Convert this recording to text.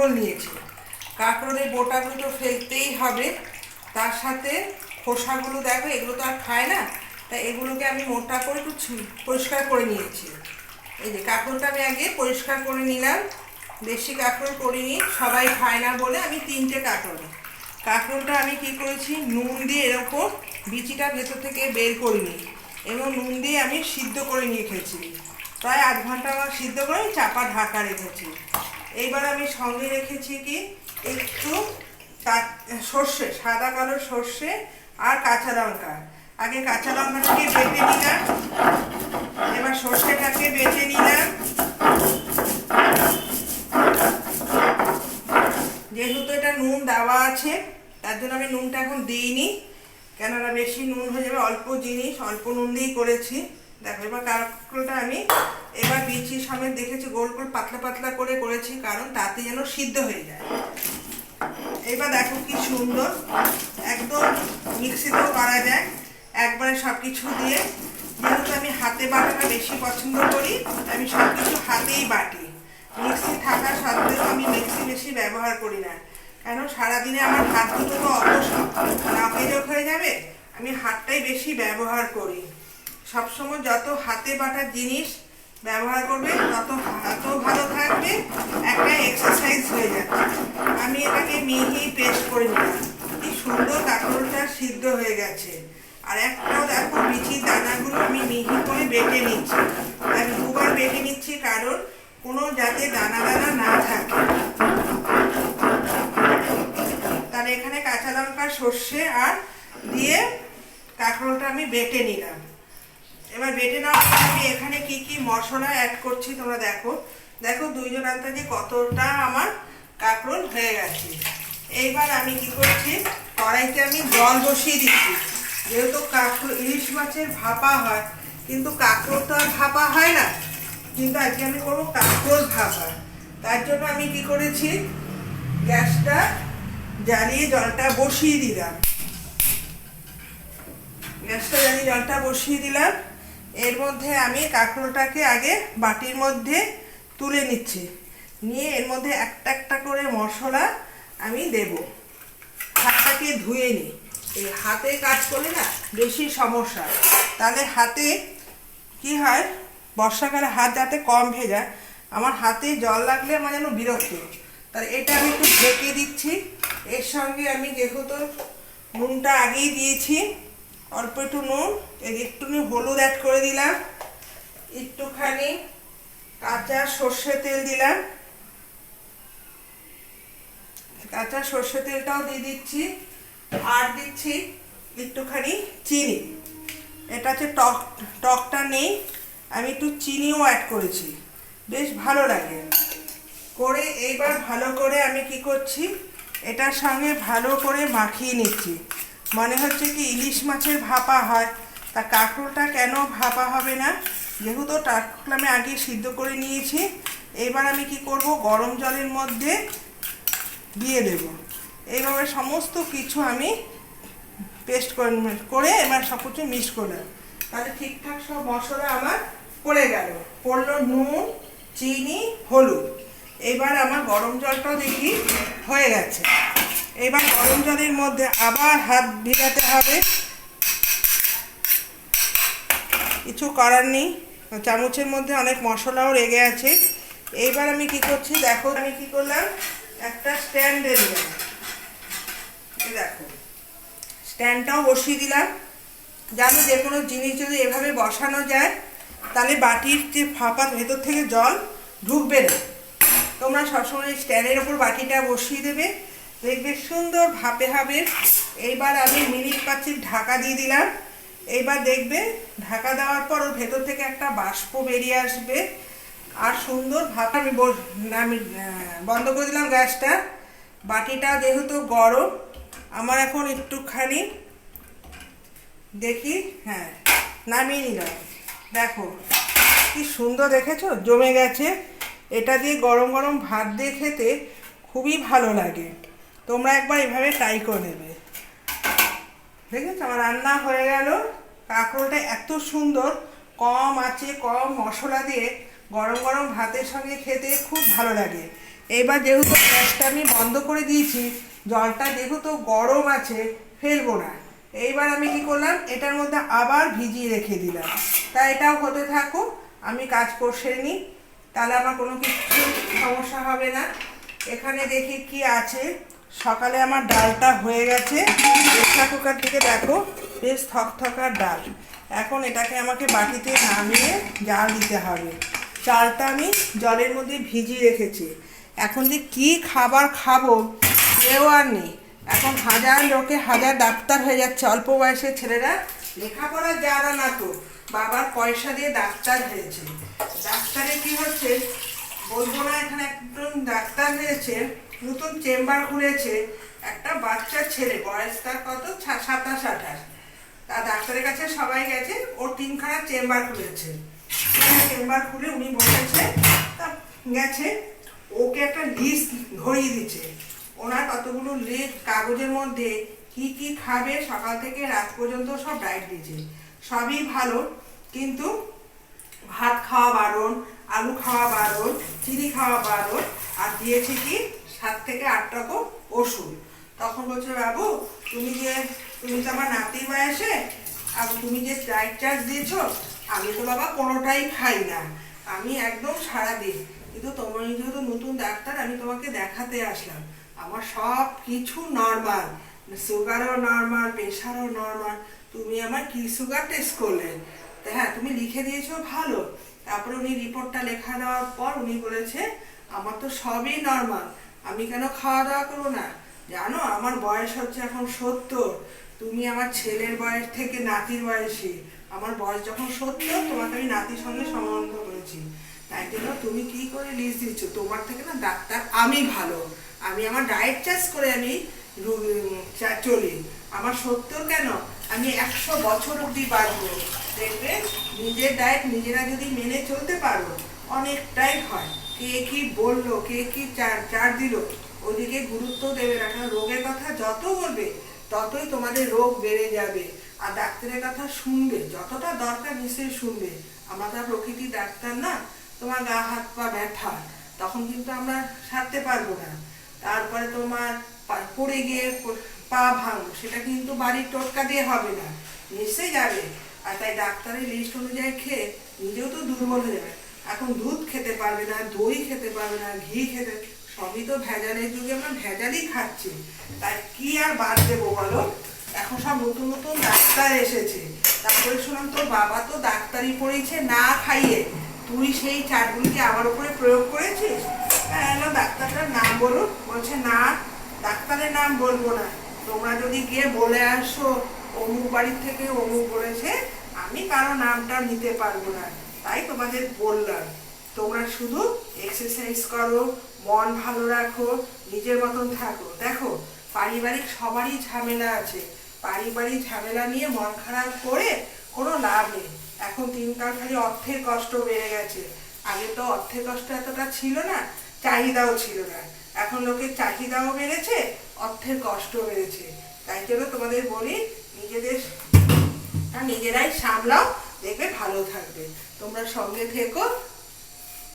কাঁকরোল নিয়েছি। কাঁকরোলের বোটাগুলো তো ফেলতেই হবে, তার সাথে খোসাগুলো দেখো এগুলো তো আর খায় না, তাই এগুলোকে আমি মোটা করে একটু পরিষ্কার করে নিয়েছি। এই যে কাঁকরোলটা আমি আগে পরিষ্কার করে নিলাম, বেশি কাঁকরোল করিনি, সবাই খায় না বলে আমি 3টে কাঁকরোলটা আমি কি করেছি, নুন দিয়ে এরকম বিচিটা ভেতর থেকে বের করিনি এবং নুন দিয়ে আমি সিদ্ধ করে নিয়ে খেয়েছি। প্রায় 8 ঘন্টা সিদ্ধ করে চাপা ঢাকা রেখেছি। এইবার আমি সঙ্গে রেখেছি কি একটু সর্ষে, সাদা কালো সর্ষে আর কাঁচা লঙ্কা। আগে কাঁচা লঙ্কাটাকে বেটে নিলাম, এবার সর্ষেটাকে বেটে নিলাম। যেহেতু এটা নুন দেওয়া আছে তার জন্য আমি নুনটা এখন দিইনি, কেননা বেশি নুন হয়ে যাবে, অল্প জিনিস অল্প নুন দিয়েই করেছি। দেখো এবার কাঁকরোলটা আমি এবার বিচি সমেত দেখেছি গোল গোল পাতলা পাতলা করে করেছি, কারণ তাতে যেন সিদ্ধ হয়ে যায়। এবার দেখো কি সুন্দর, একদম মিক্সিতেও করা যায় একবারে সব কিছু দিয়ে। যেহেতু আমি হাতে বাটাটা বেশি পছন্দ করি, আমি সব কিছু হাতেই বাটি। মিক্সি থাকা সত্ত্বেও আমি মিক্সি বেশি ব্যবহার করি না, কেন সারাদিনে আমার হাত দুটো তো অত নাকেজক হয়ে যাবে, আমি হাতটাই বেশি ব্যবহার করি। সবসময় যত হাতে বাটার জিনিস ব্যবহার করবে তত হাতও ভালো থাকবে, একটা এক্সারসাইজ হয়ে যাবে। আমি এটাকে মিহি পেস্ট করে নিলাম, কি সুন্দর কাঁকরোলটা সিদ্ধ হয়ে গেছে। আর একটাও দেখো বিচির দানাগুলো আমি মিহি করে বেটে নিচ্ছি, আমি 2বার বেটে নিচ্ছি কারণ কোনো যাতে দানা দানা না থাকে। তাহলে এখানে কাঁচা লঙ্কা সর্ষে আর দিয়ে কাঁকরোলটা আমি বেটে নিলাম। এবার বেটে নেওয়ার পর আমি এখানে কি কি মশলা অ্যাড করছি তোমরা দেখো। দেখো 2 জন আন্দাজে কতটা আমার কাঁকরোল হয়ে গেছে। এইবার আমি কি করছি, কড়াইতে আমি জল বসিয়ে দিচ্ছি। যেহেতু ইলিশ মাছের ভাপা হয়, কিন্তু কাঁকরোল তো আর ভাপা হয় না, কিন্তু আজকে আমি করবো কাঁকরোল ভাপা। তার জন্য আমি কি করেছি, গ্যাসটা জ্বালিয়ে জলটা বসিয়ে দিলাম। গ্যাসটা জ্বালিয়ে জলটা বসিয়ে দিলাম। এর মধ্যে আমি কাঁকরোলটাকে আগে বাটির মধ্যে তুলে নিচ্ছি, নিয়ে এর মধ্যে একটা একটা করে মশলা আমি দেব। হাতটাকে ধুয়ে নিই, এই হাতে কাজ করলে না বেশি সমস্যা। তাহলে হাতে কি হয়, বর্ষাকালে হাত যাতে কম ভেজায়, আমার হাতে জল লাগলে আমার যেন বিরক্ত। তাহলে এটা আমি একটু ঢেকে দিচ্ছি। এর সঙ্গে আমি যেহেতু নুনটা আগেই দিয়েছি, অল্প একটু নুন, একটুখানি হলুদ অ্যাড করে দিলাম, একটুখানি কাঁচা সর্ষে তেল দিলাম, কাঁচা সর্ষে তেলটাও দিয়ে দিচ্ছি, আর দিচ্ছি একটুখানি চিনি। এটা হচ্ছে টকটা নেই, আমি একটু চিনিও অ্যাড করেছি, বেশ ভালো লাগে করে। এইবার ভালো করে আমি কি করছি, এটার সঙ্গে ভালো করে মাখিয়ে নিচ্ছি। মনে হচ্ছে কি ইলিশ মাছের ভাপা হয়, তা কাঁকরোলটা কেন ভাপা হবে না, যেহেতু কাঁকরোল আমি আগে সিদ্ধ করে নিয়েছি। এবার আমি কি করব, গরম জলের মধ্যে দিয়ে দেব। এইভাবে সমস্ত কিছু আমি পেস্ট করে এবার সব কিছু মিক্স করলাম। তাহলে ঠিকঠাক সব মশলা আমার পড়ে গেল, পড়লো নুন, চিনি, হলুদ। এবার আমার গরম জলটাও দেখি হয়ে গেছে। এবার গরম জলের মধ্যে আবার হাত ভেজাতে হবে, কিছু করার নেই, চামচের মধ্যে অনেক মশলাও লেগে আছে। এইবার আমি কি করছি দেখো, আমি কি করলাম, একটা স্ট্যান্ড দিলাম, দেখো স্ট্যান্ডটাও বসিয়ে দিলাম। জানো যে কোনো জিনিস যদি এভাবে বসানো যায় তাহলে বাটির যে ফাঁপা ভেতর থেকে জল ঢুকবে না। তোমরা সবসময় স্ট্যান্ডের ওপর বাটিটা বসিয়ে দেবে, দেখবে সুন্দর ভাপে হবে। এইবার আমি মিনিট 5 ঢাকা দিয়ে দিলাম। এইবার দেখবে ঢাকা দেওয়ার পর ওর ভেতর থেকে একটা বাষ্প বেরিয়ে আসবে আর সুন্দর ভাপ। আমি বন্ধ করে দিলাম গ্যাসটা। বাটিটা যেহেতু গরম, আমার এখন একটুখানি দেখি, হ্যাঁ নামিয়ে নিলাম। দেখো কি সুন্দর, দেখেছো জমে গেছে। এটা দিয়ে গরম গরম ভাত দিয়ে খেতে খুবই ভালো লাগে। তোমরা একবার এভাবে ট্রাই করে নেবে। দেখেছো আমার রান্না হয়ে গেল। কাঁকরোলটা এত সুন্দর, কম আঁচে কম মশলা দিয়ে গরম গরম ভাতের সঙ্গে খেতে খুব ভালো লাগে। এবার যেহেতু গ্যাসটা আমি বন্ধ করে দিয়েছি, জলটা যেহেতু গরম আছে, ফেলবো না। এইবার আমি কি করলাম, এটার মধ্যে আবার ভিজিয়ে রেখে দিলাম। তা এটাও হতে থাকুক, আমি কাজ করতে নিই, তাহলে আমার কোনো কিছু সমস্যা হবে না। এখানে দেখি কি আছে। সকালে আমার ডালটা হয়ে গেছে, প্রেসার কুকার থেকে দেখো বেশ থকথকার ডাল। এখন এটাকে আমাকে বাটিতে নামিয়ে জাল দিতে হবে। চালটা আমি জলের মধ্যে ভিজিয়ে রেখেছি। এখন যে কি খাবার খাবো কেউ আর নেই। এখন হাজার লোকে হাজার ডাক্তার হয়ে যাচ্ছে, অল্প বয়সের ছেলেরা, লেখাপড়া যারা না তো বাবার পয়সা দিয়ে ডাক্তার হয়েছে। ডাক্তারে কি হচ্ছে বলবো না, এখানে একজন ডাক্তার হয়েছে, নতুন চেম্বার খুলেছে, একটা বাচ্চা ছেলে, বয়স তার কত 27-28। তা ডাক্তারের কাছে সবাই গেছে, ওর 3খানা চেম্বার খুলেছে। চেম্বার খুলে উনি বসেছে, তা গেছে, ওকে একটা লিস্ট ধরিয়ে দিচ্ছে। ওনার কতগুলো লিস্ট কাগজের মধ্যে কি কি খাবে সকাল থেকে রাত পর্যন্ত সব ডায়েট দিয়েছে। সবই ভালো, কিন্তু ভাত খাওয়া বারণ, আলু খাওয়া বারণ, চিনি খাওয়া বারণ, আর দিয়েছে কি 7 থেকে 8 রকম ওষুধ। তখন বলছে, বাবু তুমি তো আমার নাতির বয়সে, আর তুমি যে ডায়েট চার্জ দিয়েছো, আমি তো বাবা কোনোটাই খাই না, আমি একদম সারাদিন। কিন্তু তোমার যেহেতু নতুন ডাক্তার, আমি তোমাকে দেখাতে আসলাম, আমার সব কিছু নর্মাল, সুগারও নর্মাল, প্রেশারও নর্মাল। তুমি আমার কি সুগার টেস্ট করলেন? হ্যাঁ, তুমি লিখে দিয়েছো ভালো। তারপরে উনি রিপোর্টটা লেখা দেওয়ার পর উনি বলেছে, আমার তো সবই নর্মাল, আমি কেন খাওয়া দাওয়া করবো না? জানো আমার বয়স হচ্ছে এখন 70, তুমি আমার ছেলের বয়স থেকে নাতির বয়সী। আমার বয়স যখন 70, তোমাকে আমি নাতির সঙ্গে সম্বন্ধ করেছি। তাই জন্য তুমি কি করে লিস্ট দিচ্ছ? তোমার থেকে না ডাক্তার আমি ভালো, আমি আমার ডায়েট চার্জ করে আমি চলি। আমার 70 কেন, আমি 100 বছর অবধি বাঁচবো। দেখবে নিজের ডায়েট নিজেরা যদি মেনে চলতে পারো, অনেকটাই হয়। কে কি বললো, কে কি চার দিল, ওদিকে গুরুত্ব দেবে না। কারণ রোগের কথা যত বলবে ততই তোমাদের রোগ বেড়ে যাবে। আর ডাক্তারের কথা শুনবে, যতটা দরকার নিশ্চয়ই শুনবে। আমরা তো প্রকৃতি ডাক্তার না, তোমার গা হাত পা ব্যথা, তখন কিন্তু আমরা সারতে পারবো না। তারপরে তোমার পড়ে গিয়ে পা ভাঙলো, সেটা কিন্তু বাড়ির টোটকা দিয়ে হবে না, নিশ্চয়ই যাবে। আর তাই ডাক্তারের লিস্ট অনুযায়ী খেয়ে নিজেও তো দুর্বল হয়ে যাবে। এখন দুধ খেতে পারবে না, দই খেতে পারবে না, ঘি খেতে, সবই তো ভেজালের যুগে আমরা ভেজালই খাচ্ছি। তাই কি আর বাদ দেবো বলো? এখন সব নতুন নতুন ডাক্তার এসেছে। তারপরে শুনলাম তোর বাবা তো ডাক্তারি পড়েছে না খাইয়ে, তুই সেই চাটগুলিকে আমার উপরে প্রয়োগ করেছিস। হ্যাঁ, ডাক্তারটার নাম বলুন। বলছে না, ডাক্তারের নাম বলবো না, তোমরা যদি গিয়ে বলে আসো অমুক বাড়ির থেকে অমুক বলেছে, আমি কারো নামটা নিতে পারবো না। তাই তোমাদের বললাম, তোমরা শুধু এক্সারসাইজ করো, মন ভালো রাখো, নিজের মতন থাকো। দেখো পারিবারিক সবারই ঝামেলা আছে, পারিবারিক ঝামেলা নিয়ে মন খারাপ করে কোনো লাভ নেই। এখন দিনকাল খালি অর্থের কষ্ট বেড়ে গেছে। আগে তো অর্থের কষ্ট এতটা ছিল না, চাহিদাও ছিল না। এখন লোকের চাহিদাও বেড়েছে, অর্থের কষ্ট বেড়েছে। তাই জন্য তোমাদের বলি, নিজেরাই সামলাও, দেখবে ভালো থাকবে। তোমরা সঙ্গে থেকো।